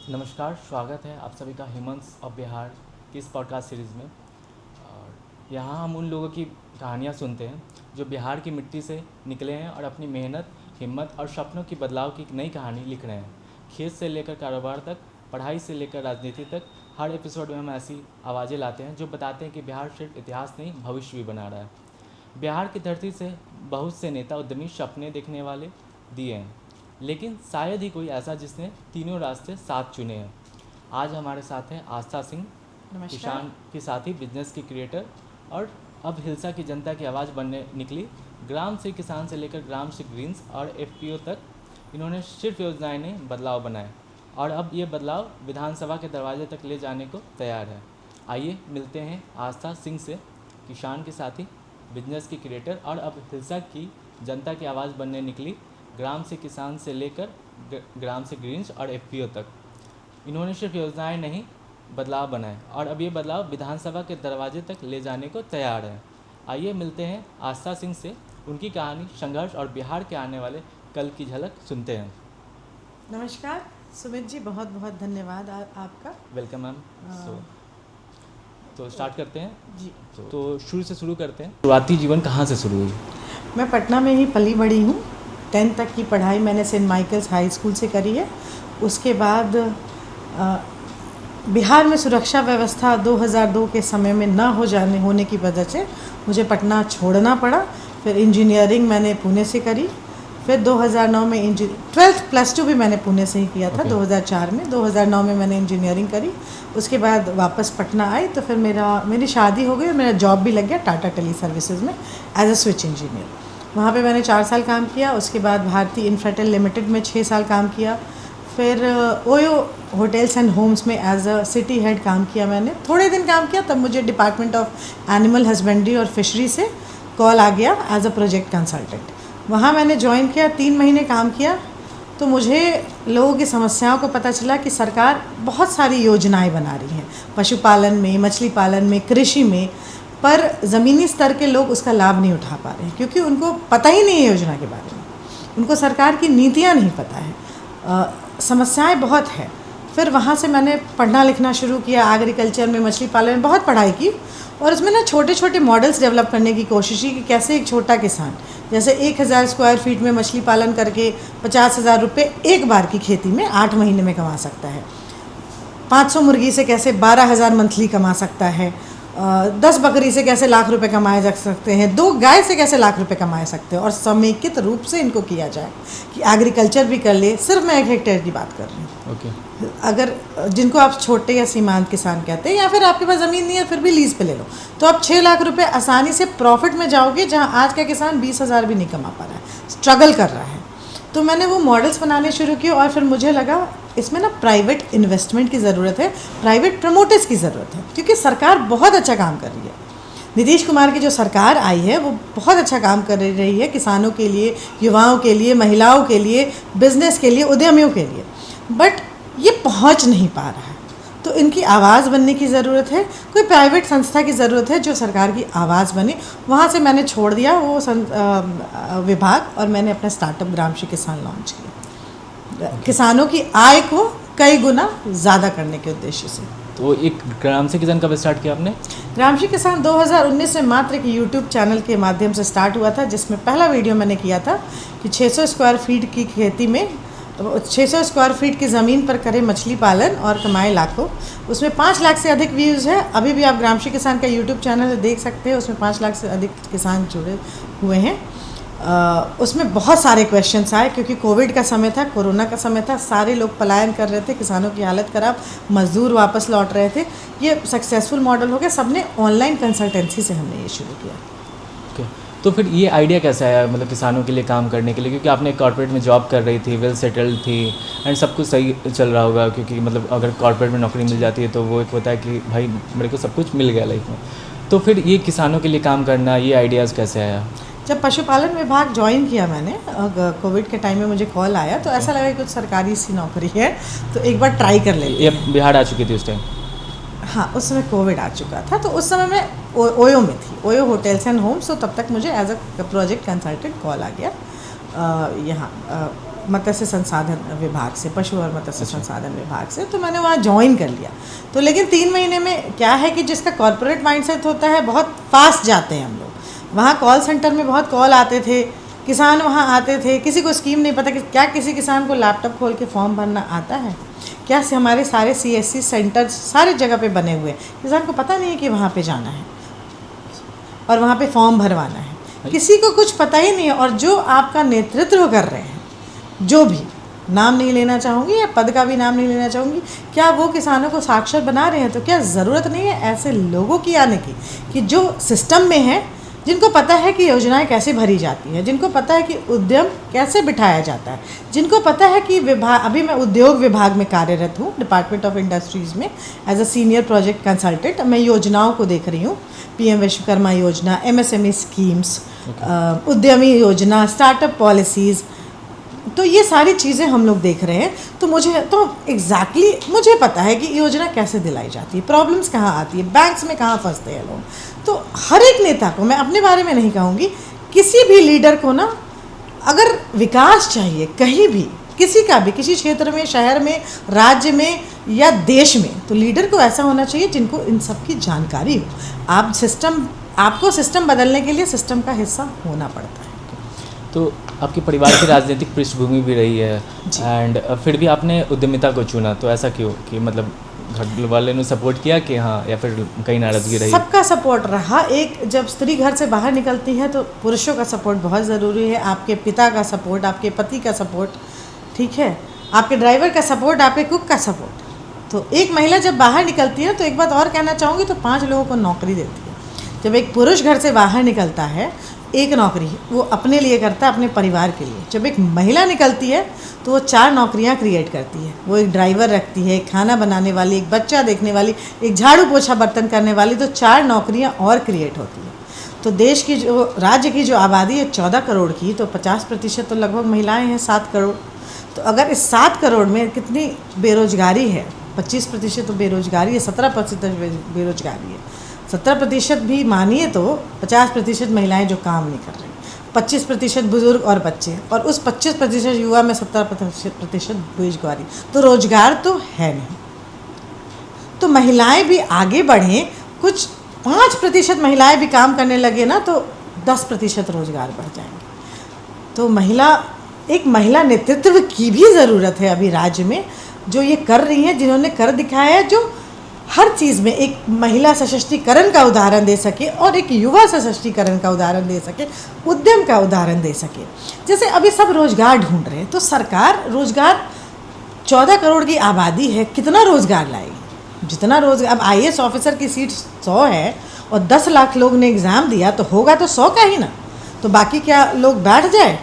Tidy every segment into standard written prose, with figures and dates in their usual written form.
नमस्कार, स्वागत है आप सभी का ह्यूमंस ऑफ बिहार की इस पॉडकास्ट सीरीज़ में। और यहाँ हम उन लोगों की कहानियाँ सुनते हैं जो बिहार की मिट्टी से निकले हैं और अपनी मेहनत, हिम्मत और सपनों की बदलाव की एक नई कहानी लिख रहे हैं। खेत से लेकर कारोबार तक, पढ़ाई से लेकर राजनीति तक, हर एपिसोड में हम ऐसी आवाज़ें लाते हैं जो बताते हैं कि बिहार सिर्फ इतिहास नहीं, भविष्य भी बना रहा है। बिहार की धरती से बहुत से नेता उद्यमी सपने देखने वाले दिए हैं, लेकिन शायद ही कोई ऐसा जिसने तीनों रास्ते साथ चुने हैं। आज हमारे साथ हैं आस्था सिंह, नमस्कार। किसान के साथ ही बिजनेस की क्रिएटर और अब हिलसा की जनता की आवाज़ बनने निकली। ग्राम से किसान से लेकर ग्राम से ग्रीन्स और एफपीओ तक इन्होंने सिर्फ योजनाएं ने बदलाव बनाए और अब ये बदलाव विधानसभा के दरवाजे तक ले जाने को तैयार है। आइए मिलते हैं आस्था सिंह से, किसान के साथी, बिजनेस की क्रिएटर और अब हिलसा की जनता की आवाज़ बनने निकली। ग्राम से किसान से लेकर ग्राम से ग्रीन्स और एफपीओ तक इन्होंने सिर्फ योजनाएं नहीं, बदलाव बनाए और अब ये बदलाव विधानसभा के दरवाजे तक ले जाने को तैयार है। आइए मिलते हैं आस्था सिंह से, उनकी कहानी, संघर्ष और बिहार के आने वाले कल की झलक सुनते हैं। नमस्कार सुमित जी, बहुत बहुत धन्यवाद आपका। Welcome ma'am. तो स्टार्ट करते हैं जी। तो शुरू से शुरू करते हैं। शुरुआती जीवन कहाँ से शुरू हुई? मैं पटना में ही पली बड़ी हूँ। 10th तक की पढ़ाई मैंने सेंट माइकल्स हाई स्कूल से करी है। उसके बाद बिहार में सुरक्षा व्यवस्था 2002 के समय में न होने की वजह से मुझे पटना छोड़ना पड़ा। फिर इंजीनियरिंग मैंने पुणे से करी। फिर 2009 में 12th +2 भी मैंने पुणे से ही किया था। 2004 में 2009 में मैंने इंजीनियरिंग करी। उसके बाद वापस पटना आई तो फिर मेरी शादी हो गई और मेरा जॉब भी लग गया टाटा टेली सर्विसेज में एज अ स्विच इंजीनियर। वहाँ पे मैंने 4 साल काम किया। उसके बाद भारती इंफ्राटेल लिमिटेड में 6 साल काम किया। फिर ओयो होटल्स एंड होम्स में एज अ सिटी हेड काम किया। मैंने थोड़े दिन काम किया, तब मुझे डिपार्टमेंट ऑफ एनिमल हस्बेंड्री और फिशरी से कॉल आ गया एज अ प्रोजेक्ट कंसल्टेंट। वहाँ मैंने ज्वाइन किया, 3 महीने काम किया तो मुझे लोगों की समस्याओं को पता चला कि सरकार बहुत सारी योजनाएं बना रही है पशुपालन में, मछली पालन में, कृषि में, पर ज़मीनी स्तर के लोग उसका लाभ नहीं उठा पा रहे हैं क्योंकि उनको पता ही नहीं है योजना के बारे में। उनको सरकार की नीतियाँ नहीं पता है। समस्याएं बहुत है। फिर वहाँ से मैंने पढ़ना लिखना शुरू किया। एग्रीकल्चर में, मछली पालन में बहुत पढ़ाई की और उसमें ना छोटे छोटे मॉडल्स डेवलप करने की कोशिश की कि कैसे एक छोटा किसान जैसे 1000 स्क्वायर फीट में मछली पालन करके 50,000 रुपये एक बार की खेती में 8 महीने में कमा सकता है। 500 मुर्गी से कैसे 12,000 मंथली कमा सकता है। 10 बकरी से कैसे लाख रुपए कमाए जा सकते हैं। 2 गाय से कैसे लाख रुपए कमाए सकते हैं। और समेकित रूप से इनको किया जाए कि एग्रीकल्चर भी कर ले। सिर्फ मैं 1 हेक्टेयर की बात कर रही हूँ। अगर जिनको आप छोटे या सीमांत किसान कहते हैं या फिर आपके पास ज़मीन नहीं है फिर भी लीज पे ले लो तो आप 6 लाख रुपए आसानी से प्रॉफिट में जाओगे, जहाँ आज का किसान 20,000 भी नहीं कमा पा रहा है, स्ट्रगल कर रहा है। तो मैंने वो मॉडल्स बनाने शुरू किए और फिर मुझे लगा इसमें ना प्राइवेट इन्वेस्टमेंट की ज़रूरत है, प्राइवेट प्रमोटर्स की ज़रूरत है, क्योंकि सरकार बहुत अच्छा काम कर रही है। नीतीश कुमार की जो सरकार आई है वो बहुत अच्छा काम कर रही है किसानों के लिए, युवाओं के लिए, महिलाओं के लिए, बिजनेस के लिए, उद्यमियों के लिए, बट ये पहुंच नहीं पा रहा है। तो इनकी आवाज़ बनने की ज़रूरत है। कोई प्राइवेट संस्था की ज़रूरत है जो सरकार की आवाज़ बने। वहाँ से मैंने छोड़ दिया वो विभाग और मैंने अपना स्टार्टअप ग्रामशी किसान लॉन्च किया। किसानों की आय को कई गुना ज़्यादा करने के उद्देश्य से। तो एक ग्राम से किसान कब स्टार्ट किया आपने? ग्रामशी किसान 2019 में मात्र एक यूट्यूब चैनल के माध्यम से स्टार्ट हुआ था, जिसमें पहला वीडियो मैंने किया था कि 600 स्क्वायर फीट की खेती में 600 स्क्वायर फीट की ज़मीन पर करें मछली पालन और कमाए लाखों। उसमें 5 लाख से अधिक व्यूज़ है। अभी भी आप ग्रामशी किसान का यूट्यूब चैनल देख सकते हैं, उसमें 5 लाख से अधिक किसान जुड़े हुए हैं। उसमें बहुत सारे क्वेश्चंस आए क्योंकि कोविड का समय था, कोरोना का समय था, सारे लोग पलायन कर रहे थे, किसानों की हालत ख़राब, मज़दूर वापस लौट रहे थे। ये सक्सेसफुल मॉडल हो गया। सबने ऑनलाइन कंसल्टेंसी से हमने ये शुरू किया। तो फिर ये आइडिया कैसा आया, मतलब किसानों के लिए काम करने के लिए? क्योंकि आपने कॉर्पोरेट में जॉब कर रही थी, वेल सेटल्ड थी एंड सब कुछ सही चल रहा होगा, क्योंकि मतलब अगर कॉर्पोरेट में नौकरी मिल जाती है तो वो एक होता है कि भाई मेरे को सब कुछ मिल गया लाइफ में। तो फिर ये किसानों के लिए काम करना, ये आइडियाज़ कैसे आया? जब पशुपालन विभाग ज्वाइन किया मैंने, कोविड के टाइम में मुझे कॉल आया तो ऐसा लगा कि कुछ सरकारी सी नौकरी है तो एक बार ट्राई कर लेते ये बिहार आ चुकी थी उस टाइम? हाँ, उस समय कोविड आ चुका था। तो उस समय मैं ओयो में थी, ओयो होटल्स एंड होम्स। तो तब तक मुझे as a project consultant call आ गया यहाँ मत्स्य संसाधन विभाग से, पशु और मत्स्य संसाधन विभाग से, तो मैंने वहाँ ज्वाइन कर लिया। तो लेकिन 3 महीने में क्या है कि जिसका कॉर्पोरेट माइंडसेट होता है, बहुत फास्ट जाते हैं हम लोग। वहाँ कॉल सेंटर में बहुत कॉल आते थे, किसान वहाँ आते थे, किसी को स्कीम नहीं पता कि क्या किसी किसान को लैपटॉप खोल के फॉर्म भरना आता है क्या? से हमारे सारे CSC सेंटर सारे जगह पे बने हुए हैं, किसान को पता नहीं है कि वहाँ पे जाना है और वहाँ पे फॉर्म भरवाना है, किसी को कुछ पता ही नहीं है। और जो आपका नेतृत्व कर रहे हैं, जो भी, नाम नहीं लेना चाहूँगी या पद का भी नाम नहीं लेना चाहूँगी, क्या वो किसानों को साक्षर बना रहे हैं? तो क्या ज़रूरत नहीं है ऐसे लोगों की आने की कि जो सिस्टम में है, जिनको पता है कि योजनाएं कैसे भरी जाती हैं, जिनको पता है कि उद्यम कैसे बिठाया जाता है, जिनको पता है कि विभाग, अभी मैं उद्योग विभाग में कार्यरत हूँ, डिपार्टमेंट ऑफ इंडस्ट्रीज़ में as a senior project consultant. मैं योजनाओं को देख रही हूँ, PM विश्वकर्मा योजना, MSME स्कीम्स, उद्यमी योजना, स्टार्टअप पॉलिसीज़, तो ये सारी चीज़ें हम लोग देख रहे हैं। तो मुझे तो एग्जैक्टली मुझे पता है कि योजना कैसे दिलाई जाती है, प्रॉब्लम्स कहाँ आती है, बैंक्स में कहाँ फंसते हैं लोग। तो हर एक नेता को, मैं अपने बारे में नहीं कहूँगी, किसी भी लीडर को ना, अगर विकास चाहिए कहीं भी, किसी का भी, किसी क्षेत्र में, शहर में, राज्य में या देश में, तो लीडर को ऐसा होना चाहिए जिनको इन सब की जानकारी हो। आपको सिस्टम बदलने के लिए सिस्टम का हिस्सा होना पड़ता है। तो आपके परिवार की राजनीतिक पृष्ठभूमि भी रही है, एंड फिर भी आपने उद्यमिता को चुना, तो ऐसा क्यों? कि मतलब घर वाले ने सपोर्ट किया कि हाँ, या फिर कहीं नाराजगी रही? सबका सपोर्ट रहा। एक जब स्त्री घर से बाहर निकलती है तो पुरुषों का सपोर्ट बहुत ज़रूरी है, आपके पिता का सपोर्ट, आपके पति का सपोर्ट, ठीक है, आपके ड्राइवर का सपोर्ट, आपके कुक का सपोर्ट। तो एक महिला जब बाहर निकलती है, तो एक बात और कहना चाहूँगी, तो 5 लोगों को नौकरी देती है। जब एक पुरुष घर से बाहर निकलता है, एक नौकरी वो अपने लिए करता है, अपने परिवार के लिए। जब एक महिला निकलती है तो वो 4 नौकरियां क्रिएट करती है। वो एक ड्राइवर रखती है, एक खाना बनाने वाली, एक बच्चा देखने वाली, एक झाड़ू पोछा बर्तन करने वाली, तो 4 नौकरियां और क्रिएट होती है। तो देश की जो, राज्य की जो आबादी है 14 करोड़ की, तो 50% तो लगभग महिलाएँ हैं, 7 करोड़। तो अगर इस 7 करोड़ में कितनी बेरोजगारी है, 25% तो बेरोजगारी है, 17% बेरोजगारी है, 17% भी मानिए तो 50% महिलाएं जो काम नहीं कर रही, 25% बुजुर्ग और बच्चे, और उस 25% युवा में 17% बेरोजगारी, तो रोजगार तो है नहीं। तो महिलाएं भी आगे बढ़ें, कुछ 5% महिलाएं भी काम करने लगे ना, तो 10% रोजगार बढ़ जाएंगे। तो एक महिला नेतृत्व की भी ज़रूरत है अभी राज्य में, जो ये कर रही हैं, जिन्होंने कर दिखाया है, जो हर चीज़ में एक महिला सशक्तिकरण का उदाहरण दे सके और एक युवा सशक्तिकरण का उदाहरण दे सके, उद्यम का उदाहरण दे सके। जैसे अभी सब रोज़गार ढूंढ रहे हैं, तो सरकार रोज़गार, 14 करोड़ की आबादी है, कितना रोज़गार लाएगी? जितना रोज़गार, अब IAS ऑफिसर की सीट 100 है और 10 लाख लोग ने एग्ज़ाम दिया, तो होगा तो 100 का ही ना, तो बाकी क्या लोग बैठ जाए?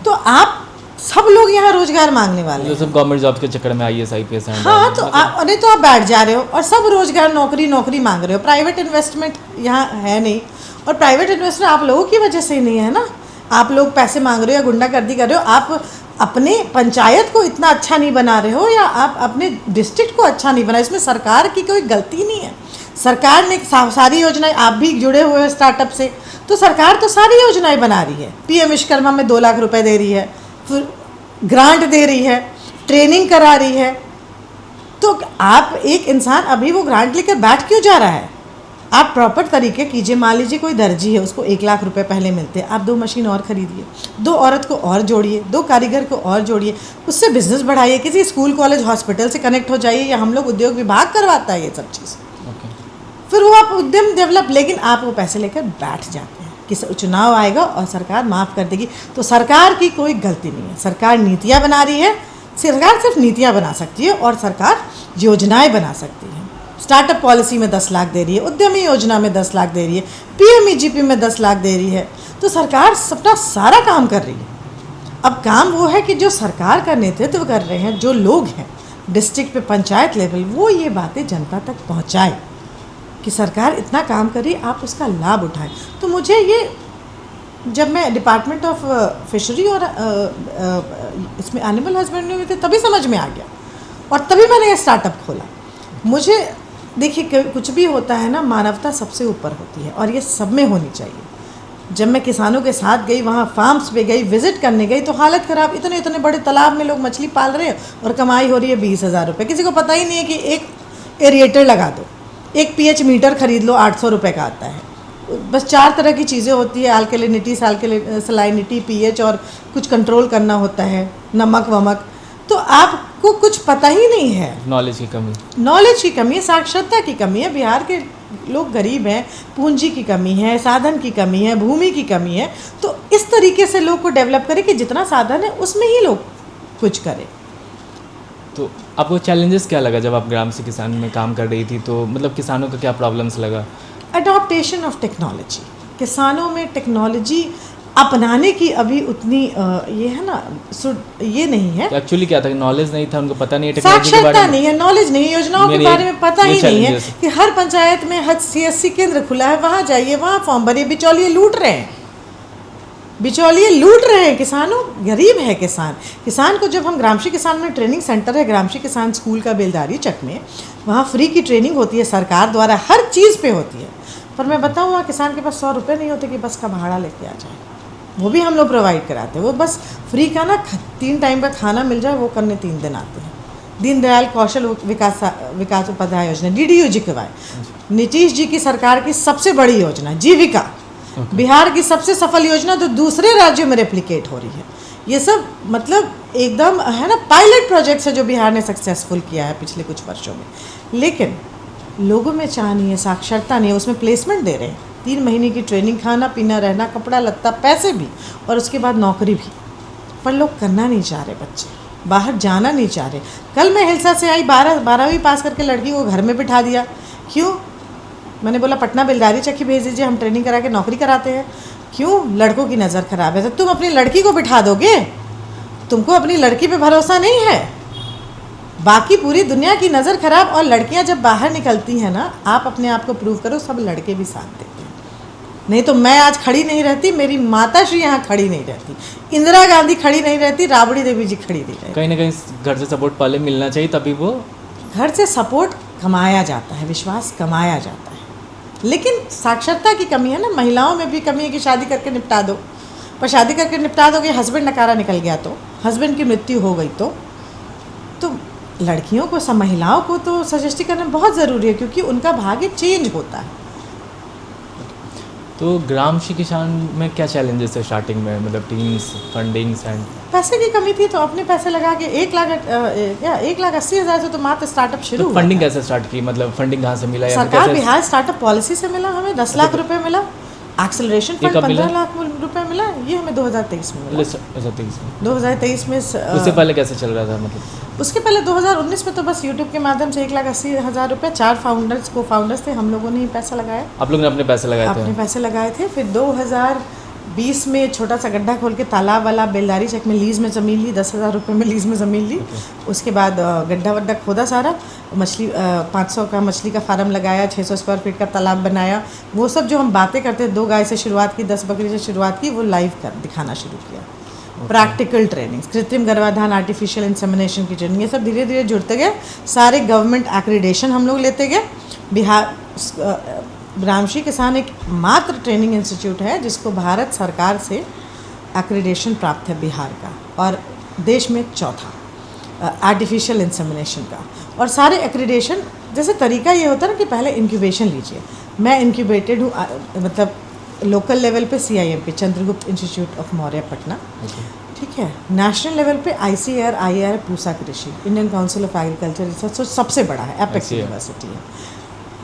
तो आप सब लोग यहाँ रोजगार मांगने वाले हैं, सब गवर्नमेंट जॉब के चक्कर में IAS IPS हैं। हाँ, तो नहीं तो आप बैठ जा रहे हो और सब रोजगार, नौकरी मांग रहे हो। प्राइवेट इन्वेस्टमेंट यहाँ है नहीं, और प्राइवेट इन्वेस्टमेंट आप लोगों की वजह से ही नहीं है ना। आप लोग पैसे मांग रहे हो या गुंडागर्दी कर रहे हो, आप अपने पंचायत को इतना अच्छा नहीं बना रहे हो, या आप अपने डिस्ट्रिक्ट को अच्छा नहीं बना। इसमें सरकार की कोई गलती नहीं है। सरकार ने सारी योजनाएं, आप भी जुड़े हुए हो स्टार्टअप से, तो सरकार तो सारी योजनाएं बना रही है। PM विश्वकर्मा में 2 लाख रुपए दे रही है, फिर ग्रांट दे रही है, ट्रेनिंग करा रही है। तो आप, एक इंसान अभी वो ग्रांट लेकर बैठ क्यों जा रहा है? आप प्रॉपर तरीके कीजिए। मान लीजिए कोई दर्जी है, उसको 1 लाख रुपए पहले मिलते हैं, आप 2 मशीन और खरीदिए, 2 औरत को और जोड़िए, 2 कारीगर को और जोड़िए, उससे बिजनेस बढ़ाइए, किसी स्कूल कॉलेज हॉस्पिटल से कनेक्ट हो जाइए, या हम लोग उद्योग विभाग करवाता है ये सब चीज़। फिर वो आप उद्यम डेवलप, लेकिन आप वो पैसे लेकर बैठ जाते हैं कि चुनाव आएगा और सरकार माफ़ कर देगी। तो सरकार की कोई गलती नहीं है, सरकार नीतियाँ बना रही है। सरकार सिर्फ नीतियाँ बना सकती है और सरकार योजनाएं बना सकती है। स्टार्टअप पॉलिसी में 10 लाख दे रही है, उद्यमी योजना में 10 लाख दे रही है, PMEGP में 10 लाख दे रही है। तो सरकार अपना सारा काम कर रही है। अब काम वो है कि जो सरकार का नेतृत्व कर रहे हैं, जो लोग हैं डिस्ट्रिक्ट पे, पंचायत लेवल, वो ये बातें जनता तक पहुँचाए कि सरकार इतना काम कर रही है, आप उसका लाभ उठाएं। तो मुझे ये, जब मैं डिपार्टमेंट ऑफ फिशरी और इसमें एनिमल हस्बेंड्री में थे, तभी समझ में आ गया और तभी मैंने ये स्टार्टअप खोला। मुझे देखिए, कुछ भी होता है ना, मानवता सबसे ऊपर होती है और ये सब में होनी चाहिए। जब मैं किसानों के साथ गई, वहाँ फार्म्स पे गई, विजिट करने गई, तो हालत ख़राब। इतने इतने बड़े तालाब में लोग मछली पाल रहे हैं और कमाई हो रही है 20,000 रुपये। किसी को पता ही नहीं है कि एक एरिएटर लगा दो, एक पीएच मीटर खरीद लो, 800 रुपये का आता है। बस 4 तरह की चीज़ें होती है, अल्कलिनिटी, सलाइनिटी, पीएच, और कुछ कंट्रोल करना होता है, नमक वमक। तो आपको कुछ पता ही नहीं है। नॉलेज की कमी है, साक्षरता की कमी है। बिहार के लोग गरीब हैं, पूंजी की कमी है, साधन की कमी है, भूमि की कमी है। तो इस तरीके से लोग को डेवलप करें कि जितना साधन है उसमें ही लोग कुछ करें। तो आपको चैलेंजेस क्या लगा जब आप ग्राम से किसान में काम कर रही थी? तो मतलब किसानों का क्या प्रॉब्लम्स लगा? अडॉप्टेशन ऑफ टेक्नोलॉजी, किसानों में टेक्नोलॉजी अपनाने की अभी उतनी ये है ना, ये नहीं है। एक्चुअली क्या था, नॉलेज नहीं था, उनको पता नहीं है टेक्नोलॉजी के बारे साक्षरता में, नहीं है, नॉलेज नहीं है, योजनाओं के बारे में पता ही नहीं है कि हर पंचायत में हर CSC केंद्र खुला है, वहाँ जाइए, वहाँ फॉर्म भरिए। बिचौलिए लूट रहे हैं, बिचौलिए लूट रहे हैं किसानों। गरीब है किसान। किसान को जब हम ग्रामशी किसान में ट्रेनिंग सेंटर है, ग्रामशी किसान स्कूल का बेलदारी चक में, वहाँ फ्री की ट्रेनिंग होती है, सरकार द्वारा हर चीज़ पे होती है। पर मैं बताऊँ, वहाँ किसान के पास 100 रुपये नहीं होते कि बस का भाड़ा लेके आ जाए। वो भी हम लोग प्रोवाइड कराते हैं। वो बस फ्री का ना 3 टाइम का खाना मिल जाए, वो करने 3 दिन आते हैं। दीनदयाल कौशल विकास उपाध्याय योजना, DDU-GKY, नीतीश जी की सरकार की सबसे बड़ी योजना, जीविका, बिहार की सबसे सफल योजना, तो दूसरे राज्यों में रेप्लिकेट हो रही है। ये सब मतलब एकदम है ना, पायलट प्रोजेक्ट्स है जो बिहार ने सक्सेसफुल किया है पिछले कुछ वर्षों में। लेकिन लोगों में चाह नहीं है, साक्षरता नहीं है। उसमें प्लेसमेंट दे रहे हैं, 3 महीने की ट्रेनिंग, खाना पीना, रहना, कपड़ा लत्ता, पैसे भी, और उसके बाद नौकरी भी। पर लोग करना नहीं चाह रहे, बच्चे बाहर जाना नहीं चाह रहे। कल मैं हिलसा से आई, 12वीं पास करके लड़की को घर में बिठा दिया। क्यों? मैंने बोला पटना बेलदारी चक ही भेज दीजिए, हम ट्रेनिंग करा के नौकरी कराते हैं। क्यों? लड़कों की नज़र खराब है। तो तुम अपनी लड़की को बिठा दोगे? तुमको अपनी लड़की पे भरोसा नहीं है? बाकी पूरी दुनिया की नज़र खराब। और लड़कियां जब बाहर निकलती हैं ना, आप अपने आप को प्रूव करो, सब लड़के भी साथ देते हैं। नहीं तो मैं आज खड़ी नहीं रहती, मेरी माता श्री यहाँ खड़ी नहीं रहती, इंदिरा गांधी खड़ी नहीं रहती, राबड़ी देवी जी खड़ी नहीं रहती। कहीं ना कहीं घर से सपोर्ट पहले मिलना चाहिए, तभी वो घर से सपोर्ट कमाया जाता है, विश्वास कमाया जाता है। लेकिन साक्षरता की कमी है ना, महिलाओं में भी कमी है कि शादी करके निपटा दो। पर शादी करके निपटा दोगे, हस्बैंड नकारा निकल गया तो, हस्बैंड की मृत्यु हो गई तो लड़कियों को, सब महिलाओं को तो सशक्तिकरण करना बहुत ज़रूरी है, क्योंकि उनका भाग्य चेंज होता है। तो ग्रामशी किसान में क्या चैलेंजेस है स्टार्टिंग में? मतलब टीम्स, फंडिंग्स एंड पैसे की कमी थी, तो अपने पैसे लगा के 1,80,000 से तो मात्र स्टार्टअप शुरू हुआ। फंडिंग कैसे स्टार्ट की? मतलब फंडिंग कहाँ से मिला? सरकार बिहार स्टार्टअप पॉलिसी से मिला। हमें 10 लाख रुपए मिला। एक्सेलरेशन फंड 15 लाख रुपए मिला। ये हमें 2023 में मिला। 2023 में। उससे पहले कैसे चल रहा था? मतलब उसके पहले 2019 में तो बस यूट्यूब के माध्यम से 1,80,000 रुपये, 4 को फाउंडर्स थे, हम लोगों ने ही पैसा लगाया। आप लोगों ने अपने पैसे लगाए थे? अपने पैसे लगाए थे। फिर 2020 में छोटा सा गड्ढा खोल के तालाब वाला बेलदारी चक में लीज़ में ज़मीन ली, 10,000 रुपये में लीज़ में ज़मीन ली। उसके बाद गड्ढा वड्ढा खोदा सारा, मछली 500 का मछली का फार्म लगाया, 600 स्क्वायर फीट का तालाब बनाया। वो सब जो हम बातें करते, 2 गाय से शुरुआत की, 10 बकरी से शुरुआत की, वो लाइव कर दिखाना शुरू किया। प्रैक्टिकल ट्रेनिंग, कृत्रिम गर्भाधान, आर्टिफिशियल इंसेमिनेशन की ट्रेनिंग, ये सब धीरे धीरे जुड़ते गए। सारे गवर्नमेंट एक्रीडेशन हम लोग लेते गए। बिहार ग्रामशी किसान एक मात्र ट्रेनिंग इंस्टीट्यूट है जिसको भारत सरकार से एक्रीडेशन प्राप्त है बिहार का, और देश में चौथा आर्टिफिशियल इंसेमिनेशन का। और सारे एक्रीडेशन जैसे तरीका ये होता है ना कि पहले इंक्यूबेशन लीजिए। मैं इंक्यूबेटेड हूँ, मतलब लोकल लेवल पे CIMP, Chandragupta institute of Maurya Patna, ठीक है। नेशनल लेवल पे ICAR, IIR पूसा कृषि, Indian council of agriculture research, सबसे बड़ा है, एपेक्स यूनिवर्सिटी है।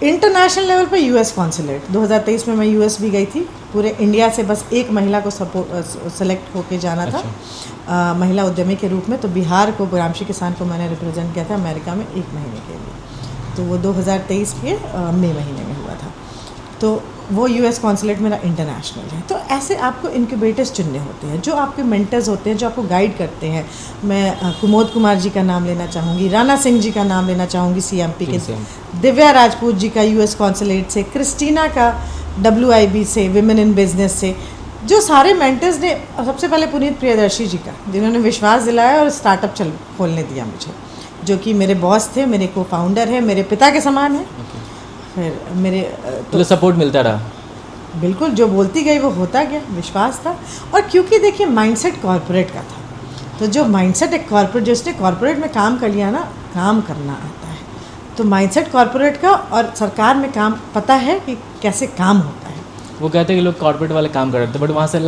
इंटरनेशनल लेवल पे US कॉन्सुलेट, 2023 में मैं US भी गई थी। पूरे इंडिया से बस एक महिला को सेलेक्ट होके जाना था महिला उद्यमी के रूप में। तो बिहार को, ग्रामशी किसान को मैंने रिप्रेजेंट किया था अमेरिका में 1 महीने के लिए। तो वो 2023 के मई महीने में हुआ था। तो वो US कॉन्सुलेट मेरा इंटरनेशनल है। तो ऐसे आपको इंक्यूबेटर्स चुनने होते हैं, जो आपके मेंटर्स होते हैं, जो आपको गाइड करते हैं। मैं कुमोद कुमार जी का नाम लेना चाहूँगी, राणा सिंह जी का नाम लेना चाहूँगी CMP के, दिव्या राजपूत जी का US कॉन्सुलेट से, क्रिस्टीना का WIB से, विमेन इन बिजनेस से, जो सारे मेंटर्स ने। सबसे पहले पुनीत प्रियदर्शी जी का, जिन्होंने विश्वास दिलाया और स्टार्टअप खोलने दिया मुझे, जो कि मेरे बॉस थे, मेरे को फाउंडर है, मेरे पिता के समान है। फिर मेरे तो सपोर्ट मिलता रहा? बिल्कुल जो बोलती गई वो होता गया, विश्वास था। और क्योंकि देखिए माइंडसेट कॉरपोरेट का था, तो जो माइंडसेट एक कॉरपोरेट, जिसने कॉरपोरेट में काम कर लिया ना, काम करना आता है। तो माइंडसेट कॉरपोरेट का और सरकार में काम पता है कि कैसे काम होता है। वो कहते हैं कि लोग कॉर्पोरेट वाले काम कर रहे थे, बट वहाँ से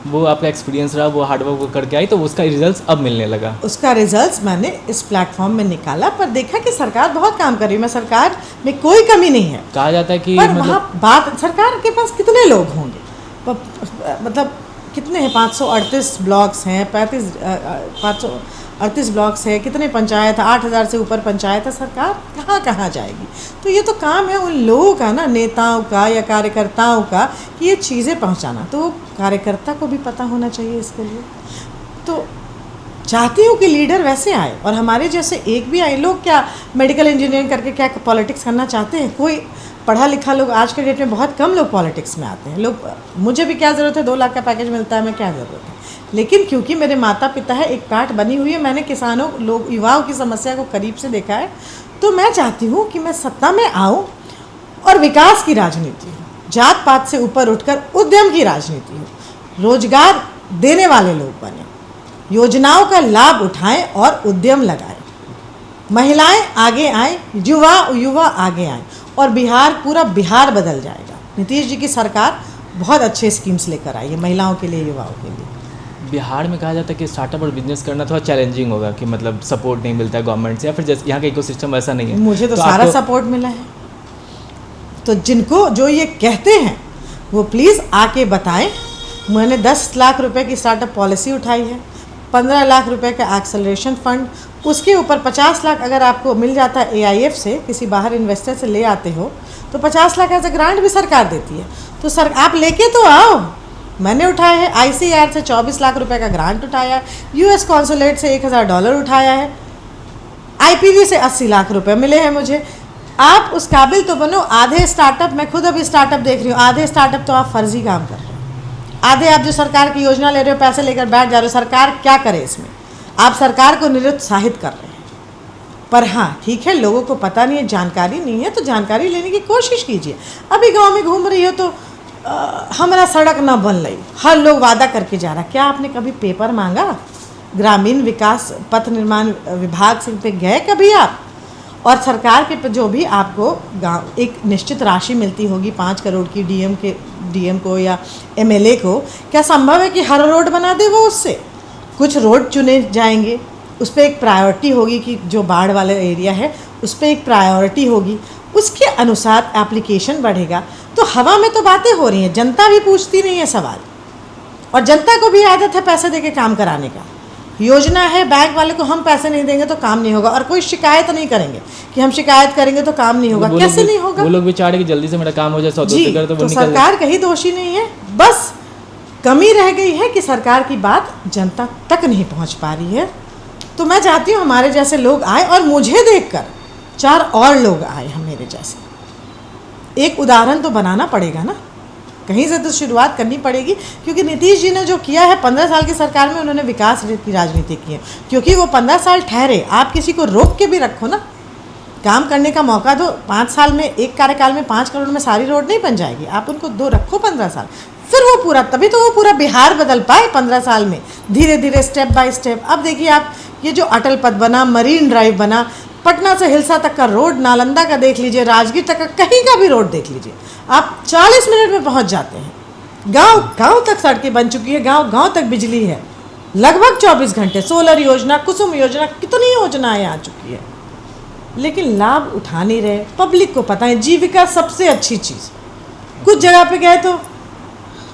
वो आपका एक्सपीरियंस रहा, वो हार्डवर्क वो करके आई, तो उसका रिजल्ट अब मिलने लगा। उसका रिजल्ट्स मैंने इस प्लेटफॉर्म में निकाला, पर देखा कि सरकार बहुत काम कर रही है। मैं सरकार में कोई कमी नहीं है, कहा जाता है कि पर वहाँ बात, सरकार के पास कितने लोग होंगे, मतलब कितने हैं, 538 ब्लॉक्स हैं, 538 ब्लॉक्स है, कितने पंचायत है, 8000 से ऊपर पंचायत है। सरकार कहाँ कहाँ जाएगी? तो ये तो काम है उन लोगों का ना, नेताओं का या कार्यकर्ताओं का, कि ये चीज़ें पहुँचाना। तो वो कार्यकर्ता को भी पता होना चाहिए इसके लिए। तो चाहती हूँ कि लीडर वैसे आए, और हमारे जैसे एक भी आए। लोग क्या मेडिकल इंजीनियरिंग करके क्या पॉलिटिक्स करना चाहते हैं? कोई पढ़ा लिखा लोग आज के डेट में बहुत कम लोग पॉलिटिक्स में आते हैं। लोग, मुझे भी क्या ज़रूरत है, 2 लाख का पैकेज मिलता है, मैं क्या ज़रूरत है। लेकिन क्योंकि मेरे माता पिता है, एक पार्ट बनी हुई है, मैंने किसानों, लोग, युवाओं की समस्या को करीब से देखा है, तो मैं चाहती हूँ कि मैं सत्ता में आऊँ और विकास की राजनीति हो, जात पात से ऊपर उठकर उद्यम की राजनीति हो, रोजगार देने वाले लोग बने, योजनाओं का लाभ उठाएं और उद्यम लगाएं, महिलाएं आगे आएं, युवा आगे आएं, और पूरा बिहार बदल जाएगा। नीतीश जी की सरकार बहुत अच्छे स्कीम्स लेकर आई है महिलाओं के लिए, युवाओं के लिए। बिहार में कहा जाता है कि स्टार्टअप और बिजनेस करना थोड़ा चैलेंजिंग होगा, कि मतलब सपोर्ट नहीं मिलता है गवर्नमेंट से, या फिर जैसे यहाँ का इकोसिस्टम वैसा नहीं है। मुझे तो सारा सपोर्ट मिला है। तो जिनको जो ये कहते हैं वो प्लीज़ आके बताएं। मैंने 10 लाख रुपए की स्टार्टअप पॉलिसी उठाई है, 15 लाख रुपए का एक्सेलरेशन फंड, उसके ऊपर 50 लाख अगर आपको मिल जाता है AIF से, किसी बाहर इन्वेस्टर से ले आते हो, तो 50 लाख एज ए ग्रांट भी सरकार देती है। तो सर आप लेके तो आओ। मैंने उठाया है, ICAR से 24 लाख रुपए का ग्रांट उठाया है, US कॉन्सुलेट से $1000 उठाया है, IPV से 80 लाख रुपए मिले हैं मुझे। आप उस काबिल तो बनो। आधे स्टार्टअप, मैं खुद अभी स्टार्टअप देख रही हूँ, आधे स्टार्टअप तो आप फर्जी काम कर रहे हो, आधे आप जो सरकार की योजना ले रहे हो, पैसे लेकर बैठ जा रहे हो। सरकार क्या करे इसमें? आप सरकार को निरुत्साहित कर रहे हैं। पर हाँ ठीक है, लोगों को पता नहीं है, जानकारी नहीं है, तो जानकारी लेने की कोशिश कीजिए। अभी गांव में घूम रही हो तो हमारा सड़क ना बन रही, हर लोग वादा करके जा रहा। क्या आपने कभी पेपर मांगा? ग्रामीण विकास पथ निर्माण विभाग से पे गए कभी आप? और सरकार के जो भी आपको गाँव एक निश्चित राशि मिलती होगी 5 करोड़ की, DM को या MLA को, क्या संभव है कि हर रोड बना दे वो? उससे कुछ रोड चुने जाएंगे, उस पर एक प्रायोरिटी होगी कि जो बाढ़ वाला एरिया है उस पर एक प्रायोरिटी होगी, उसके अनुसार एप्लीकेशन बढ़ेगा। तो हवा में तो बातें हो रही हैं, जनता भी पूछती नहीं है सवाल, और जनता को भी आदत है पैसे देके काम कराने का। योजना है, बैंक वाले को हम पैसे नहीं देंगे तो काम नहीं होगा, और कोई शिकायत नहीं करेंगे कि हम शिकायत करेंगे तो काम नहीं होगा। कैसे नहीं होगा? वो लोग भी चाह रहे कि जल्दी से मेरा काम हो जाए, तो सरकार कहीं दोषी नहीं है, बस कमी रह गई है कि सरकार की बात जनता तक नहीं पहुंच पा रही है। तो मैं चाहती हूँ हमारे जैसे लोग आए, और मुझे देखकर 4 और लोग आए हम मेरे जैसे। एक उदाहरण तो बनाना पड़ेगा ना, कहीं से तो शुरुआत करनी पड़ेगी। क्योंकि नीतीश जी ने जो किया है 15 साल की सरकार में, उन्होंने विकास की राजनीति की है। क्योंकि वो 15 साल ठहरे, आप किसी को रोक के भी रखो ना, काम करने का मौका दो। 5 साल में, एक कार्यकाल में 5 करोड़ में सारी रोड नहीं बन जाएगी, आप उनको दो रखो 15 साल, फिर वो पूरा, तभी तो वो पूरा बिहार बदल पाए 15 साल में, धीरे धीरे स्टेप बाय स्टेप। अब देखिए आप, ये जो अटल पथ बना, मरीन ड्राइव बना, पटना से हिलसा तक का रोड, नालंदा का देख लीजिए, राजगीर तक का कहीं का भी रोड देख लीजिए, आप 40 मिनट में पहुंच जाते हैं। गांव गांव तक सड़कें बन चुकी है, गांव गांव तक बिजली है, लगभग 24 घंटे। सोलर योजना, कुसुम योजना, कितनी योजनाएं आ चुकी है, लेकिन लाभ उठा नहीं रहे। पब्लिक को पता है जीविका सबसे अच्छी चीज़। कुछ जगह पे गए तो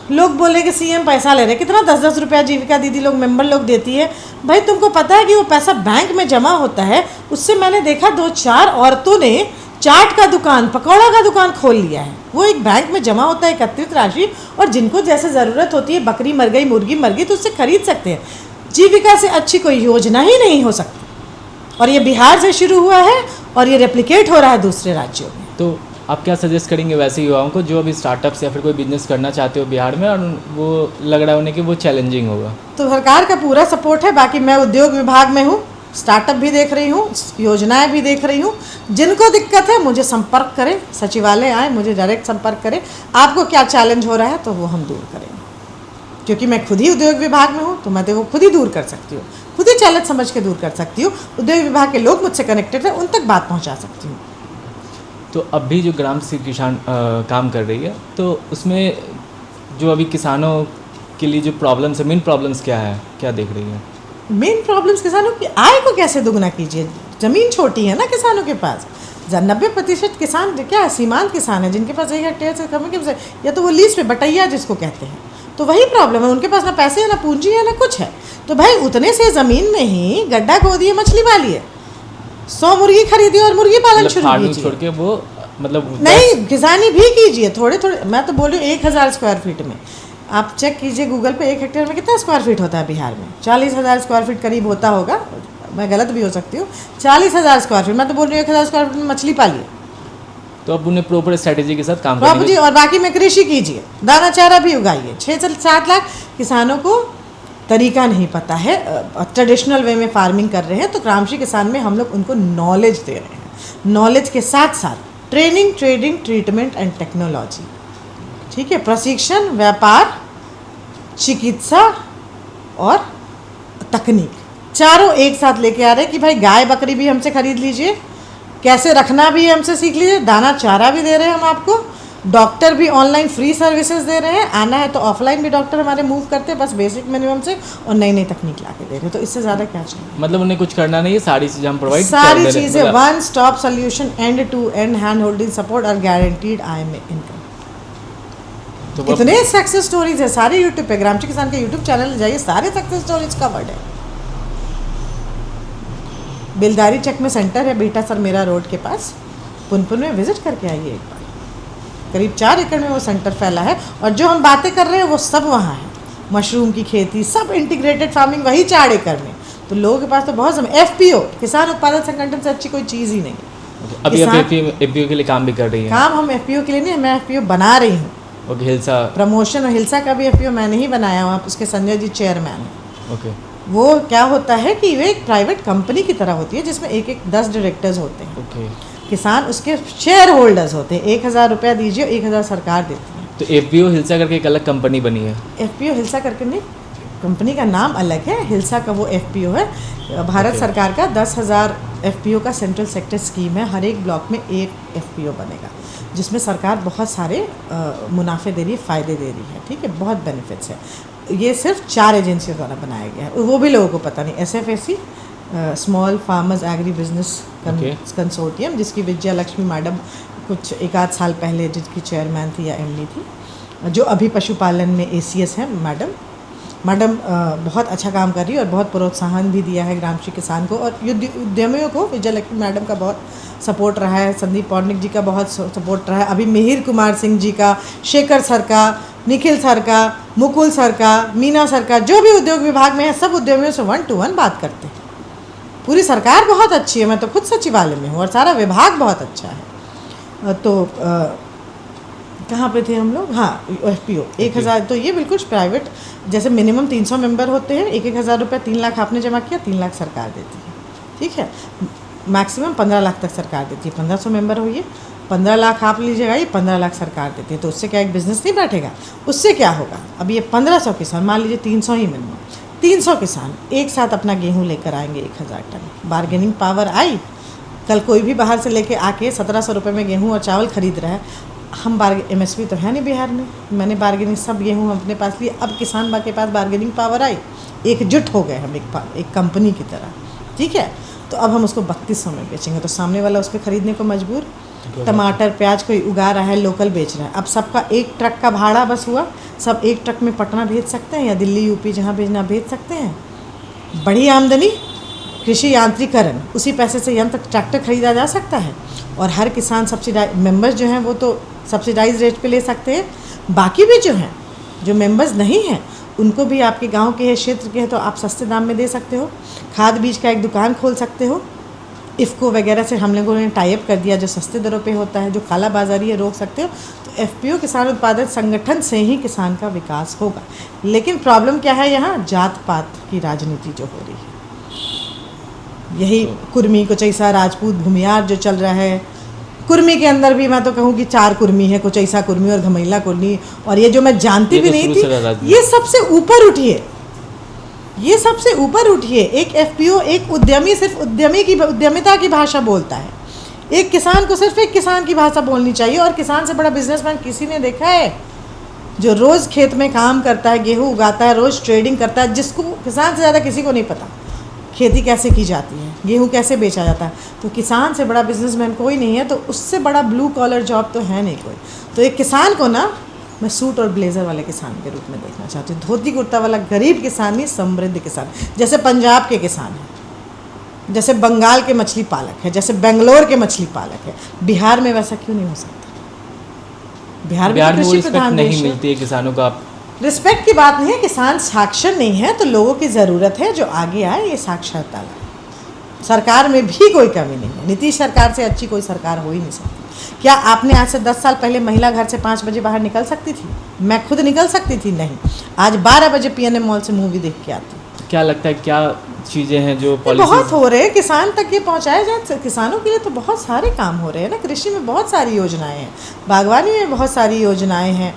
लोग बोले कि CM पैसा ले रहे, कितना 10-10 रुपया जीविका दीदी लोग, मेंबर लोग देती है। भाई तुमको पता है कि वो पैसा बैंक में जमा होता है? उससे मैंने देखा 2-4 औरतों ने चाट का दुकान, पकौड़ा का दुकान खोल लिया है। वो एक बैंक में जमा होता है एकत्रित राशि, और जिनको जैसे ज़रूरत होती है, बकरी मर गई, मुर्गी मर गई, तो उससे खरीद सकते हैं। जीविका से अच्छी कोई योजना ही नहीं हो सकती, और ये बिहार से शुरू हुआ है और ये रेप्लिकेट हो रहा है दूसरे राज्यों में। तो आप क्या सजेस्ट करेंगे वैसे युवाओं को जो अभी स्टार्टअप्स या फिर कोई बिजनेस करना चाहते हो बिहार में, और वो लग रहा है उन्हें कि वो चैलेंजिंग होगा? तो सरकार का पूरा सपोर्ट है। बाकी मैं उद्योग विभाग में हूँ, स्टार्टअप भी देख रही हूँ, योजनाएं भी देख रही हूँ। जिनको दिक्कत है मुझे संपर्क करें, सचिवालय आए, मुझे डायरेक्ट संपर्क करें। आपको क्या चैलेंज हो रहा है तो वो हम दूर करेंगे, क्योंकि मैं खुद ही उद्योग विभाग में हूँ तो मैं तो वो खुद ही दूर कर सकती हूँ, खुद ही चैलेंज समझ के दूर कर सकती हूँ। उद्योग विभाग के लोग मुझसे कनेक्टेड है, उन तक बात पहुँचा सकती हूँ। तो अभी जो ग्राम से किसान काम कर रही है, तो उसमें जो अभी किसानों के लिए जो प्रॉब्लम्स है, मेन प्रॉब्लम्स क्या है, क्या देख रही है? मेन प्रॉब्लम्स किसानों की आय को कैसे दुगना कीजिए। ज़मीन छोटी है ना किसानों के पास। 90% किसान क्या है, सीमांत किसान है, जिनके पास 1 हेक्टेयर से कम है, या तो वो लीज पे बटैया जिसको कहते हैं। तो वही प्रॉब्लम है, उनके पास ना पैसे है, ना पूंजी है, ना कुछ है। तो भाई उतने से ज़मीन में ही गड्ढा खोदिए, मछली पालिए, 100 मुर्गी खरीदिए और मुर्गी पालन शुरू कीजिए। छोड़ के वो मतलब नहीं, किसानी भी कीजिए थोड़े थोड़े। मैं तो बोल रही हूँ 1000 स्क्वायर फीट में आप चेक कीजिए गूगल पे, 1 हेक्टेयर में कितना स्क्वायर फीट होता है बिहार में? 40,000 स्क्वायर फीट करीब होता होगा, मैं गलत भी हो सकती हूँ। 40,000 स्क्वायर फीट, मैं तो बोल रही हूँ 1000 स्क्वायर फीट में मछली पालिए। तो अब उन्हें प्रॉपर स्ट्रेटेजी के साथ काम प्रॉपर करनी जी, और बाकी में कृषि कीजिए, दाना चारा भी उगाइए। 6 से 7 लाख किसानों को तरीका नहीं पता है, ट्रेडिशनल वे में फार्मिंग कर रहे हैं। तो ग्रामशी किसान में हम लोग उनको नॉलेज दे रहे हैं। नॉलेज के साथ साथ training, trading, treatment and technology, ठीक है, प्रशिक्षण, व्यापार, चिकित्सा और तकनीक, चारों एक साथ लेके आ रहे हैं कि भाई गाय बकरी भी हमसे खरीद लीजिए, कैसे रखना भी हमसे सीख लीजिए, दाना चारा भी दे रहे हैं हम आपको, डॉक्टर भी ऑनलाइन फ्री सर्विसेज दे रहे हैं, आना है तो ऑफलाइन भी डॉक्टर हमारे मूव करते हैं, बस बेसिक मिनिमम से, और नई नई तकनीक ला के दे रहे हैं। तो इससे ज़्यादा क्या चाहिए? मतलब उन्हें कुछ करना नहीं है, सारी चीज़ें हम प्रोवाइड सारी चीज़ें, one stop solution, end to end hand holding support और गारंटीड IMA इनकम। तो कितने सक्सेस स्टोरीज है सारे यूट्यूब पे, ग्रामशी किसान के यूट्यूब चैनल जाइए, सारे सक्सेस स्टोरीज कवर्ड है। बिलदारी चेक में सेंटर है बेटा सर मेरा रोड के पास, पुनपुन में विजिट करके आइए एक बार। करीब 4 एकड़ में वो सेंटर फैला है, और जो हम बातें कर रहे हैं वो सब वहाँ है। मशरूम की खेती, सब इंटीग्रेटेड फार्मिंग वही 4 एकड़ में। तो लोगों के पास तो बहुत समय। FPO, किसान उत्पादक संगठन से अच्छी कोई चीज़ ही नहीं है। अभी आप FPO के लिए काम भी कर रही है? काम हम FPO के लिए नहीं, मैं FPO बना रही हूँ। ओके, हिल्सा प्रमोशन और हिल्सा का भी FPO मैंने ही बनाया हुआ, उसके संजय जी चेयरमैन हैं। ओके। वो क्या होता है कि वे एक प्राइवेट कंपनी की तरह होती है, जिसमें एक 10 डायरेक्टर्स होते हैं। ओके। किसान उसके शेयर होल्डर्स होते हैं। 1000 रुपया दीजिए, 1000 सरकार देती है। तो FPO हिल्सा करके एक अलग कंपनी बनी है? FPO हिल्सा करके नहीं, कंपनी का नाम अलग है, हिल्सा का वो FPO है। भारत सरकार का 10,000 FPO का सेंट्रल सेक्टर स्कीम है। हर एक ब्लॉक में एक FPO बनेगा, जिसमें सरकार बहुत सारे मुनाफे दे रही है, फ़ायदे दे रही है, ठीक है, बहुत बेनिफिट्स है। ये सिर्फ 4 एजेंसियों द्वारा बनाया गया है, वो भी लोगों को पता नहीं। SFAC, small farmers agri business consortium, जिसकी विजया लक्ष्मी मैडम कुछ 1 आध साल पहले जिसकी चेयरमैन थी या MD थी, जो अभी पशुपालन में ACS है मैडम बहुत अच्छा काम कर रही है, और बहुत प्रोत्साहन भी दिया है ग्रामशी किसान को और उद्यमियों को। विजय लक्ष्मी मैडम का बहुत सपोर्ट रहा है, संदीप पौडनिक जी का बहुत सपोर्ट रहा है, अभी मिहिर कुमार सिंह जी का, शेखर सर का, निखिल सर का, मुकुल सर का, मीना सर का, जो भी उद्योग विभाग में है, सब उद्यमियों से 1 to 1 बात करते हैं। पूरी सरकार बहुत अच्छी है, मैं तो खुद सचिवालय में हूँ, और सारा विभाग बहुत अच्छा है। तो कहाँ पे थे हम लोग? हाँ, FPO 1000। तो ये बिल्कुल प्राइवेट, जैसे मिनिमम 300 मेंबर होते हैं, 1,000 रुपये, 3 लाख आपने जमा किया, 3 लाख सरकार देती है, ठीक है। मैक्सिमम 15 लाख तक सरकार देती है। 1500 मेंबर होइए, 15 लाख आप लीजिएगा, ये 15 लाख सरकार देती है। तो उससे क्या एक बिजनेस नहीं बैठेगा? उससे क्या होगा? अब ये 1500 किसान, मान लीजिए 300 ही मिनिमम, 300 किसान एक साथ अपना गेहूँ लेकर आएंगे 1000 टन। बार्गेनिंग पावर आई। कल कोई भी बाहर से लेके आके 1700 रुपये में गेहूँ और चावल खरीद रहा है। हम MSP तो है नहीं बिहार में, मैंने बार्गेनिंग सब गेहूँ अपने पास लिए। अब किसान के पास बार्गेनिंग पावर आई, एकजुट हो गए हम एक कंपनी की तरह, ठीक है। तो अब हम उसको 3200 में बेचेंगे, तो सामने वाला उस पर खरीदने को मजबूर। टमाटर प्याज कोई उगा रहा है, लोकल बेच रहा है। अब सबका एक ट्रक का भाड़ा बस हुआ, सब एक ट्रक में पटना भेज सकते हैं या दिल्ली UP जहाँ भेजना भेज सकते हैं। बड़ी आमदनी, कृषि यांत्रिकरण, उसी पैसे से यंत्र ट्रैक्टर खरीदा जा सकता है, और हर किसान सब्सिडाइज मेंबर्स जो हैं वो तो सब्सिडाइज रेट पे ले सकते हैं। बाकी भी जो हैं, जो मेंबर्स नहीं हैं, उनको भी आपके गांव के हैं, क्षेत्र के हैं, तो आप सस्ते दाम में दे सकते हो। खाद बीज का एक दुकान खोल सकते हो। इफ़को वगैरह से हम लोगों ने टाई अप कर दिया, जो सस्ते दरों पे होता है, जो काला बाजारी है, रोक सकते हो। तो FPO किसान उत्पादक संगठन से ही किसान का विकास होगा। लेकिन प्रॉब्लम क्या है यहाँ? जात पात की राजनीति जो हो रही है, यही कुर्मी, कुचैसा, राजपूत, भूमियार जो चल रहा है। कुर्मी के अंदर भी मैं तो कहूँ कि 4 कुर्मी है, कुचैसा कुर्मी और घमैला कुर्मी, और ये जो मैं जानती भी नहीं थी, ये सबसे ऊपर उठिए, ये सबसे ऊपर उठिए। एक एफपीओ, एक उद्यमी सिर्फ उद्यमिता की भाषा बोलता है। एक किसान को सिर्फ एक किसान की भाषा बोलनी चाहिए, और किसान से बड़ा बिजनेसमैन किसी ने देखा है? जो रोज़ खेत में काम करता है, गेहूँ उगाता है, रोज़ ट्रेडिंग करता है, जिसको किसान से ज़्यादा किसी को नहीं पता खेती कैसे की जाती है, गेहूँ कैसे बेचा जाता है। तो किसान से बड़ा बिजनेसमैन कोई नहीं है, तो उससे बड़ा ब्लू कॉलर जॉब तो है नहीं कोई। तो एक किसान को ना मैं सूट और ब्लेज़र वाले किसान के रूप में देखना चाहती हूँ। धोती कुर्ता वाला गरीब किसान नहीं, समृद्ध किसान। जैसे पंजाब के किसान हैं, जैसे बंगाल के मछली पालक है, जैसे बेंगलोर के मछली पालक है। बिहार में वैसा क्यों नहीं हो सकता? बिहार में वो कृषि रिस्पेक्ट प्रधान नहीं देश है। मिलती है किसानों को। आप रिस्पेक्ट की बात नहीं है, किसान साक्षर नहीं है, तो लोगों की ज़रूरत है जो आगे आए, ये साक्षरता लाए। सरकार में भी कोई कमी नहीं है, नीतीश सरकार से अच्छी कोई सरकार हो ही नहीं सकती। क्या आपने आज से 10 साल पहले महिला घर से 5 बजे बाहर निकल सकती थी? मैं खुद निकल सकती थी? नहीं। आज 12 बजे पीएनए मॉल से मूवी देख के आती। क्या लगता है क्या चीज़ें हैं जो बहुत हो रहे हैं किसान तक ये पहुंचाया जाए। किसानों के लिए तो बहुत सारे काम हो रहे हैं ना। कृषि में बहुत सारी योजनाएं हैं, बागवानी में बहुत सारी योजनाएं हैं,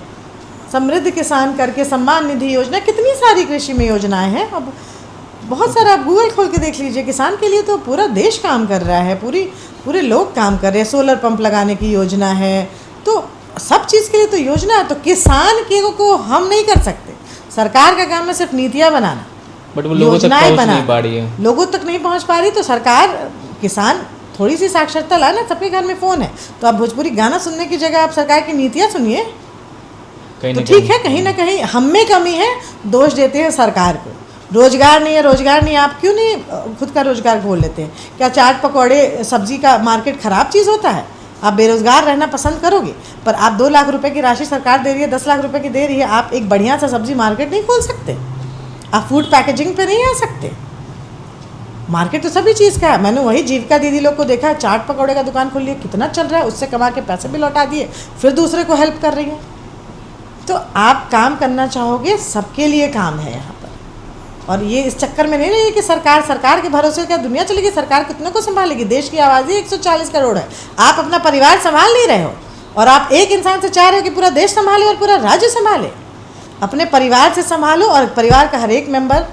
समृद्ध किसान करके सम्मान निधि योजना, कितनी सारी कृषि में योजनाएं हैं। अब बहुत सारा, आप गूगल खोल के देख लीजिए। किसान के लिए तो पूरा देश काम कर रहा है, पूरे लोग काम कर रहे हैं। सोलर पंप लगाने की योजना है, तो सब चीज़ के लिए तो योजना है। तो किसान को हम नहीं कर सकते। सरकार का काम है सिर्फ नीतियाँ बनाना, बट वो लोगों तक पहुंच नहीं पा रही है। लोगों तक नहीं पहुंच पा रही, तो सरकार, किसान थोड़ी सी साक्षरता लाना। सबके घर में फ़ोन है, तो आप भोजपुरी गाना सुनने की जगह आप सरकार की नीतियाँ सुनिए। तो ठीक है, कहीं ना कहीं हम में कमी है, दोष देते हैं सरकार को। रोजगार नहीं है, रोजगार नहीं है, आप क्यों नहीं खुद का रोजगार खोल लेते हैं? क्या चाट पकौड़े सब्जी का मार्केट ख़राब चीज़ होता है? आप बेरोज़गार रहना पसंद करोगे? पर आप 2 लाख रुपए की राशि सरकार दे रही है, 10 लाख रुपए की दे रही है, आप एक बढ़िया सा सब्जी मार्केट नहीं खोल सकते? आप फूड पैकेजिंग पे नहीं आ सकते? मार्केट तो सभी चीज़ का है। मैंने वही जीविका दीदी लोग को देखा है, चाट पकौड़े का दुकान खोल लिया, कितना चल रहा है, उससे कमा के पैसे भी लौटा दिए, फिर दूसरे को हेल्प कर रही है। तो आप काम करना चाहोगे, सबके लिए काम है यहाँ पर। और ये इस चक्कर में नहीं रही कि सरकार के भरोसे क्या दुनिया चलेगी? सरकार कितनों को संभालेगी? देश की आबादी 140 करोड़ है। आप अपना परिवार संभाल नहीं रहे हो, और आप एक इंसान से चाह रहे हो कि पूरा देश संभाले और पूरा राज्य संभाले। अपने परिवार से संभालो, और परिवार का हर एक मेंबर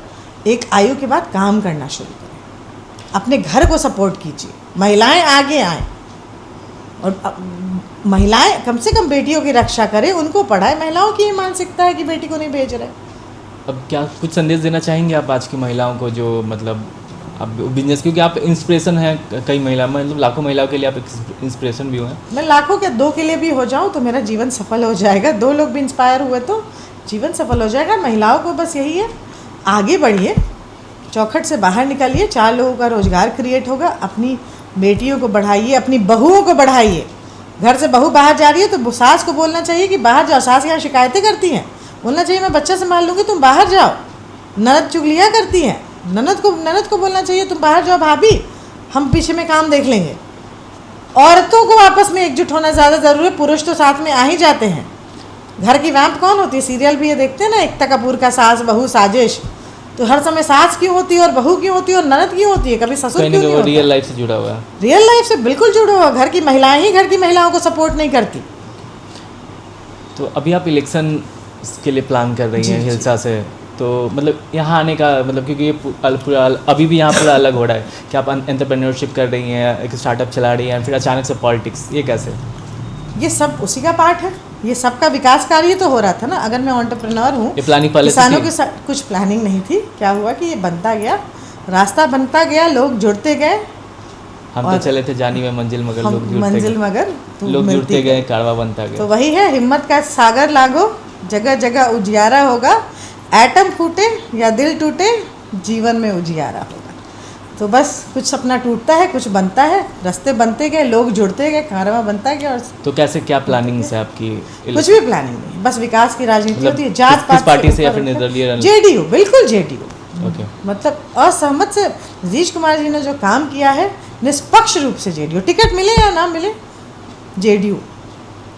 एक आयु के बाद काम करना शुरू करें। अपने घर को सपोर्ट कीजिए, महिलाएं आगे आएँ, और महिलाएं कम से कम बेटियों की रक्षा करें, उनको पढ़ाएं। महिलाओं की ये मानसिकता है कि बेटी को नहीं भेज रहे। अब क्या कुछ संदेश देना चाहेंगे आप आज की महिलाओं को, जो मतलब अब बिजनेस, क्योंकि आप इंस्पिरेशन हैं कई महिला, मतलब लाखों महिलाओं के लिए आप इंस्पिरेशन भी हैं। मैं लाखों के 2 के लिए भी हो जाऊं तो मेरा जीवन सफल हो जाएगा। 2 लोग भी इंस्पायर हुए तो जीवन सफल हो जाएगा। महिलाओं को बस यही है, आगे बढ़िए, चौखट से बाहर निकलिए, 4 लोगों का रोजगार क्रिएट होगा। अपनी बेटियों को बढ़ाइए, अपनी बहुओं को बढ़ाइए। घर से बहू बाहर जा रही है तो सास को बोलना चाहिए कि बाहर जाओ। सास यहाँ शिकायतें करती हैं, बोलना चाहिए मैं बच्चा संभाल लूँगी, तुम बाहर जाओ। ननद चुगलियाँ करती हैं, ननद को बोलना चाहिए तुम बाहर जाओ भाभी, हम पीछे में काम देख लेंगे। औरतों को आपस में एकजुट होना ज़्यादा ज़रूरी है। पुरुष तो साथ में आ ही जाते हैं। घर की वैम्प कौन होती है? सीरियल भी ये देखते हैं ना, एकता कपूर का सास बहू साजिश। तो हर समय सास क्यों होती है, और बहू क्यों होती है, और ननद क्यों होती है? कभी ससुर क्यों नहीं होता? रियल लाइफ से जुड़ा हुआ है। रियल लाइफ से बिल्कुल जुड़ा हुआ। घर की महिलाएं ही घर की महिलाओं को सपोर्ट नहीं करती। तो अभी आप इलेक्शन के लिए प्लान कर रही हैं हिल्सा से, तो मतलब यहाँ आने का मतलब, क्योंकि ये पूरा अभी भी यहाँ पूरा अलग हो रहा है कि आप एंटरप्रेन्योरशिप कर रही हैं, एक स्टार्टअप चला रही हैं, फिर अचानक से पॉलिटिक्स, ये कैसे? ये सब उसी का पार्ट है। ये सबका विकास कार्य तो हो रहा था ना। अगर मैं एंटरप्रेन्योर हूँ, ये प्लानिंग पहले किसानों के साथ कुछ प्लानिंग नहीं थी। क्या हुआ कि ये बनता गया, रास्ता बनता गया, लोग जुड़ते गए। हम तो चले थे जानी में मंजिल, मगर लोग जुड़ते गए, कारवा बनता गया। तो वही है, हिम्मत का सागर लागो, जगह जगह उजियारा होगा। एटम फूटे या दिल टूटे, जीवन में उजियारा होगा। तो बस कुछ सपना टूटता है, कुछ बनता है, रास्ते बनते गए, लोग जुड़ते गए, कारवा बनता गया। और तो कैसे, क्या प्लानिंग है आपकी? कुछ भी प्लानिंग नहीं, बस विकास की राजनीति मतलब होती है। जात पात पार्टी से या फिर निर्दलीय? जेडीयू, बिल्कुल जेडीयू। ओके। मतलब असहमत से नीतीश कुमार जी ने जो काम किया है, निष्पक्ष रूप से जेडीयू, टिकट मिले या ना मिले, जेडीयू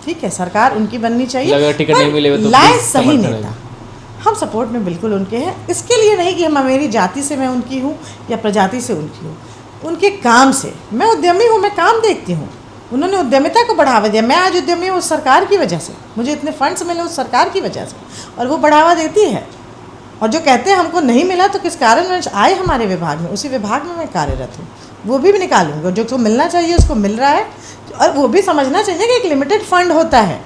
ठीक है, सरकार उनकी बननी चाहिए। अगर टिकट नहीं मिले तो लाए सही नेता, हम सपोर्ट में बिल्कुल उनके हैं। इसके लिए नहीं कि हम मेरी जाति से मैं उनकी हूँ या प्रजाति से उनकी हूँ। उनके काम से। मैं उद्यमी हूँ, मैं काम देखती हूँ। उन्होंने उद्यमिता को बढ़ावा दिया। मैं आज उद्यमी हूँ उस सरकार की वजह से, मुझे इतने फंड्स मिले उस सरकार की वजह से, और वो बढ़ावा देती है। और जो कहते हैं हमको नहीं मिला तो किस कारण आए हमारे विभाग में, उसी विभाग में मैं कार्यरत हूँ, वो भी निकालूंगी। और जो मिलना चाहिए उसको मिल रहा है। और वो भी समझना चाहिए कि एक लिमिटेड फंड होता है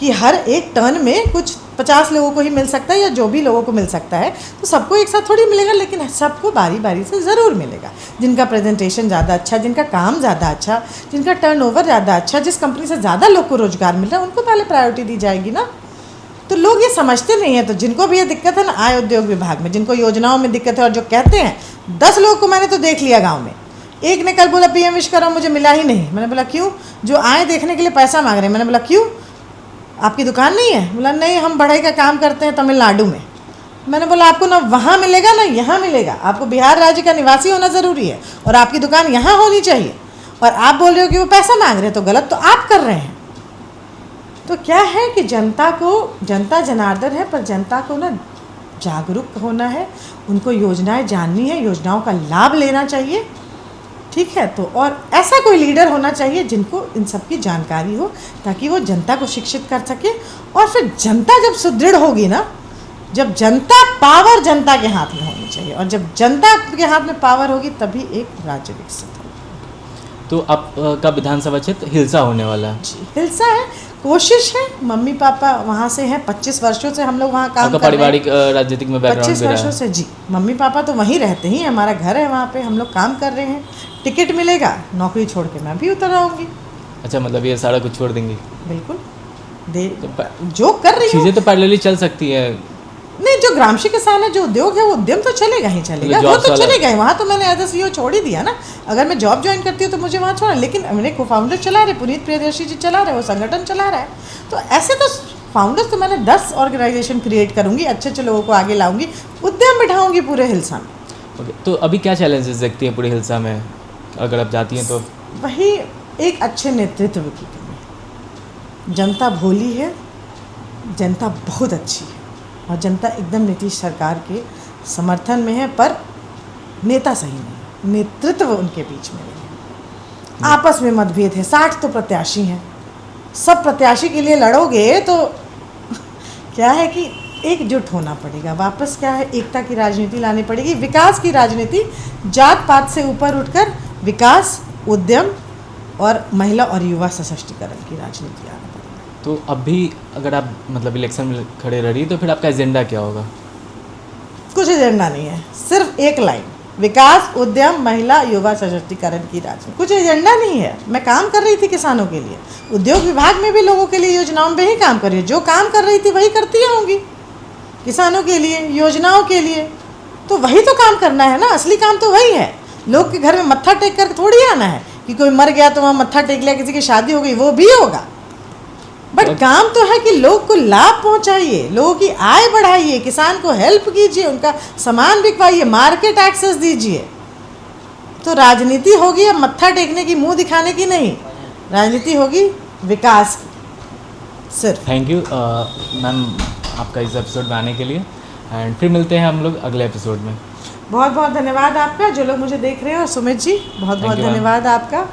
कि हर एक टर्न में कुछ 50 लोगों को ही मिल सकता है या जो भी लोगों को मिल सकता है, तो सबको एक साथ थोड़ी मिलेगा, लेकिन सबको बारी बारी से ज़रूर मिलेगा। जिनका प्रेजेंटेशन ज़्यादा अच्छा, जिनका काम ज़्यादा अच्छा, जिनका टर्नओवर ज़्यादा अच्छा, जिस कंपनी से ज़्यादा लोग को रोज़गार मिल रहा है, उनको पहले प्रायोरिटी दी जाएगी ना। तो लोग ये समझते नहीं हैं। तो जिनको भी ये दिक्कत है ना आय उद्योग विभाग में, जिनको योजनाओं में दिक्कत है और जो कहते हैं, 10 लोगों को मैंने तो देख लिया गाँव में। एक ने कल बोला PM विश्वकर्मा मुझे मिला ही नहीं। मैंने बोला क्यों? जो आए देखने के लिए पैसा मांग रहे हैं। मैंने बोला क्यों, आपकी दुकान नहीं है? बोला नहीं, हम बढ़ई का काम करते हैं तमिलनाडु में। मैंने बोला आपको ना वहाँ मिलेगा ना यहाँ मिलेगा, आपको बिहार राज्य का निवासी होना ज़रूरी है और आपकी दुकान यहाँ होनी चाहिए। और आप बोल रहे हो कि वो पैसा मांग रहे हैं, तो गलत तो आप कर रहे हैं। तो क्या है कि जनता जनार्दन है, पर जनता को ना जागरूक होना है, उनको योजनाएं जाननी है, योजनाओं का लाभ लेना चाहिए। ठीक है, तो और ऐसा कोई लीडर होना चाहिए जिनको इन सब की जानकारी हो, ताकि वो जनता को शिक्षित कर सके। और फिर जनता जब सुदृढ़ होगी ना, जब जनता पावर जनता के हाथ में होनी चाहिए, और जब जनता के हाथ में पावर होगी तभी एक राज्य विकसित होगा। तो आपका विधानसभा क्षेत्र हिलसा होने वाला है? जी, हिलसा है। कोशिश है, मम्मी पापा वहाँ से हैं, 25 वर्षों से हम लोग वहाँ काम कर रहे हैं। पारिवारिक राजनीतिक में बैकग्राउंड 25 वर्षों से जी, मम्मी पापा तो वहीं रहते ही, हमारा घर है वहाँ पे, हम लोग काम कर रहे हैं। टिकट मिलेगा, नौकरी छोड़ के मैं भी उतर आऊँगी। अच्छा, मतलब ये सारा कुछ छोड़ देंगी? बिल्कुल, जो कर रही हूँ। चीज़ें तो पैरेलली चल सकती है। नहीं, जो ग्रामशी किसान है, जो उद्योग है, वो उद्यम तो चलेगा ही चलेगा, वो तो चलेगा ही। वहाँ तो मैंने एज CEO छोड़ ही दिया ना। अगर मैं जॉब ज्वाइन करती हूँ तो मुझे वहाँ छोड़ा, लेकिन मेरे को फाउंडर चला रहे, पुनीत प्रियदर्शी जी चला रहे, वो संगठन चला रहा है। तो ऐसे तो फाउंडर्स तो मैंने 10 ऑर्गेनाइजेशन क्रिएट करूँगी, अच्छे अच्छे लोगों को आगे लाऊंगी, उद्यम बिठाऊँगी पूरे हिलसा में। ओके, तो अभी क्या चैलेंजेस देखती हैं पूरे हिलसा में अगर आप जाती हैं तो? वही एक अच्छे नेतृत्व की कमी। जनता भोली है, जनता बहुत अच्छी है, और जनता एकदम नीतीश सरकार के समर्थन में है, पर नेता सही नहीं, नेतृत्व उनके बीच में नहीं है। आपस में मतभेद है। 60 तो प्रत्याशी हैं, सब प्रत्याशी के लिए लड़ोगे तो क्या है कि एकजुट होना पड़ेगा। वापस क्या है, एकता की राजनीति लानी पड़ेगी, विकास की राजनीति, जात पात से ऊपर उठकर विकास, उद्यम और महिला और युवा सशक्तिकरण की राजनीति आना पड़ेगा। तो अब भी अगर आप मतलब इलेक्शन में खड़े रह रही तो फिर आपका एजेंडा क्या होगा? कुछ एजेंडा नहीं है, सिर्फ एक लाइन, विकास, उद्यम, महिला, युवा सशक्तिकरण की राजनीति। कुछ एजेंडा नहीं है। मैं काम कर रही थी किसानों के लिए, उद्योग विभाग में भी लोगों के लिए योजनाओं में ही काम कर रही हूँ। जो काम कर रही थी वही करती रहूँगी, किसानों के लिए, योजनाओं के लिए। तो वही तो काम करना है ना, असली काम तो वही है। लोग के घर में मत्था टेक कर थोड़ी आना है कि कोई मर गया तो वहाँ मत्था टेक लिया, किसी की शादी हो गई, वो भी होगा। बट काम तो है कि लोग को लाभ पहुंचाइए, लोगों की आय बढ़ाइए, किसान को हेल्प कीजिए, उनका सामान बिकवाइए, मार्केट एक्सेस दीजिए। तो राजनीति होगी अब मत्था टेकने की, मुंह दिखाने की नहीं, राजनीति होगी विकास की सिर्फ। थैंक यू मैम आपका इस एपिसोड में आने के लिए, एंड फिर मिलते हैं हम लोग अगले एपिसोड में। बहुत बहुत धन्यवाद आपका, जो लोग मुझे देख रहे हो। सुमित जी बहुत बहुत धन्यवाद आपका।